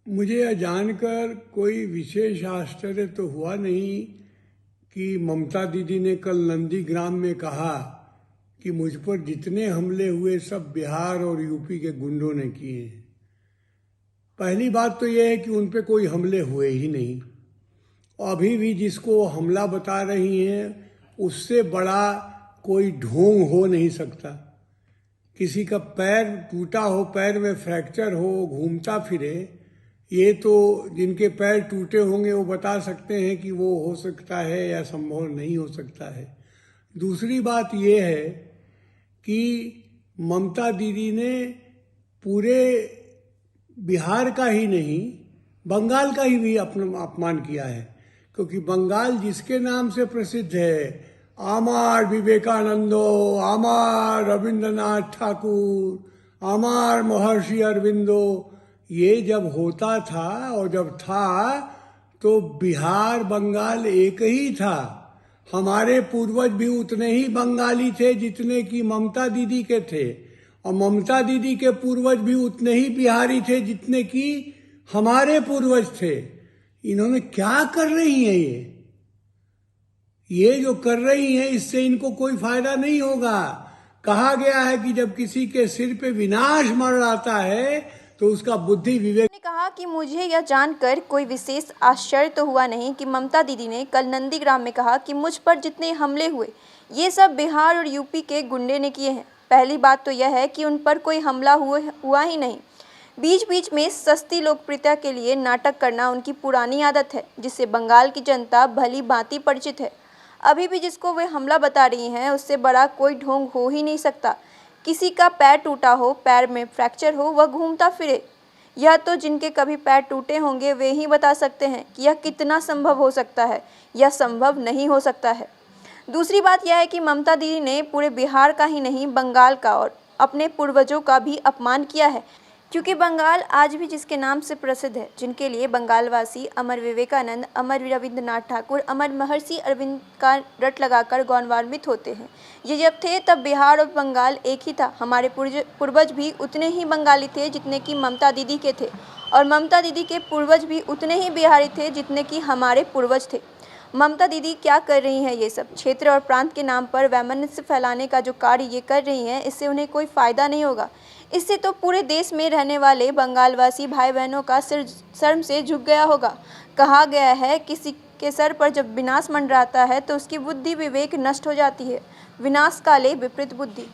मुझे यह जानकर कोई विशेष आश्चर्य तो हुआ नहीं कि ममता दीदी ने कल नंदीग्राम में कहा कि मुझ पर जितने हमले हुए सब बिहार और यूपी के गुंडों ने किए हैं। पहली बात तो यह है कि उन पे कोई हमले हुए ही नहीं। अभी भी जिसको हमला बता रही हैं उससे बड़ा कोई ढोंग हो नहीं सकता। किसी का पैर टूटा हो, पैर में फ्रैक्चर हो, घूमता फिरे, ये तो जिनके पैर टूटे होंगे वो बता सकते हैं कि वो हो सकता है या संभव नहीं हो सकता है। दूसरी बात ये है कि ममता दीदी ने पूरे बिहार का ही नहीं, बंगाल का ही भी अपमान किया है, क्योंकि बंगाल जिसके नाम से प्रसिद्ध है, अमर विवेकानंदो, अमर रविंद्रनाथ ठाकुर, अमर महर्षि अरविंदो, ये जब होता था और जब था तो बिहार बंगाल एक ही था। हमारे पूर्वज भी उतने ही बंगाली थे जितने कि ममता दीदी के थे, और ममता दीदी के पूर्वज भी उतने ही बिहारी थे जितने कि हमारे पूर्वज थे। इन्होंने क्या कर रही हैं ये जो कर रही हैं इससे इनको कोई फायदा नहीं होगा। कहा गया है कि जब किसी के सिर पे विनाश मर आता है तो उसका बुद्धि विवेक। ने कहा कि मुझे यह जानकर कोई विशेष आश्चर्य तो हुआ नहीं कि ममता दीदी ने कल नंदीग्राम में कहा कि मुझ पर जितने हमले हुए ये सब बिहार और यूपी के गुंडे ने किए हैं। पहली बात तो यह है कि उन पर कोई हमला हुआ ही नहीं। बीच बीच में सस्ती लोकप्रियता के लिए नाटक करना उनकी पुरानी आदत है, जिससे बंगाल की जनता भली भांति परिचित है। अभी भी जिसको वे हमला बता रही हैं उससे बड़ा कोई ढोंग हो ही नहीं सकता। किसी का पैर टूटा हो, पैर में फ्रैक्चर हो, वह घूमता फिरे, यह तो जिनके कभी पैर टूटे होंगे वे ही बता सकते हैं कि यह कितना संभव हो सकता है या संभव नहीं हो सकता है। दूसरी बात यह है कि ममता दीदी ने पूरे बिहार का ही नहीं, बंगाल का और अपने पूर्वजों का भी अपमान किया है, क्योंकि बंगाल आज भी जिसके नाम से प्रसिद्ध है, जिनके लिए बंगालवासी अमर विवेकानंद, अमर रविंद्रनाथ ठाकुर, अमर महर्षि अरविंद का रट लगाकर गौरवान्वित होते हैं। ये जब थे तब बिहार और बंगाल एक ही था। हमारे पूर्वज भी उतने ही बंगाली थे जितने कि ममता दीदी के थे, और ममता दीदी के पूर्वज भी उतने ही बिहारी थे जितने कि हमारे पूर्वज थे। ममता दीदी क्या कर रही हैं? ये सब क्षेत्र और प्रांत के नाम पर वैमनस्य फैलाने का जो कार्य ये कर रही हैं, इससे उन्हें कोई फ़ायदा नहीं होगा। इससे तो पूरे देश में रहने वाले बंगालवासी भाई बहनों का सिर शर्म से झुक गया होगा। कहा गया है किसी के सर पर जब विनाश मंडराता है तो उसकी बुद्धि विवेक नष्ट हो जाती है। विनाश काले विपरीत बुद्धि।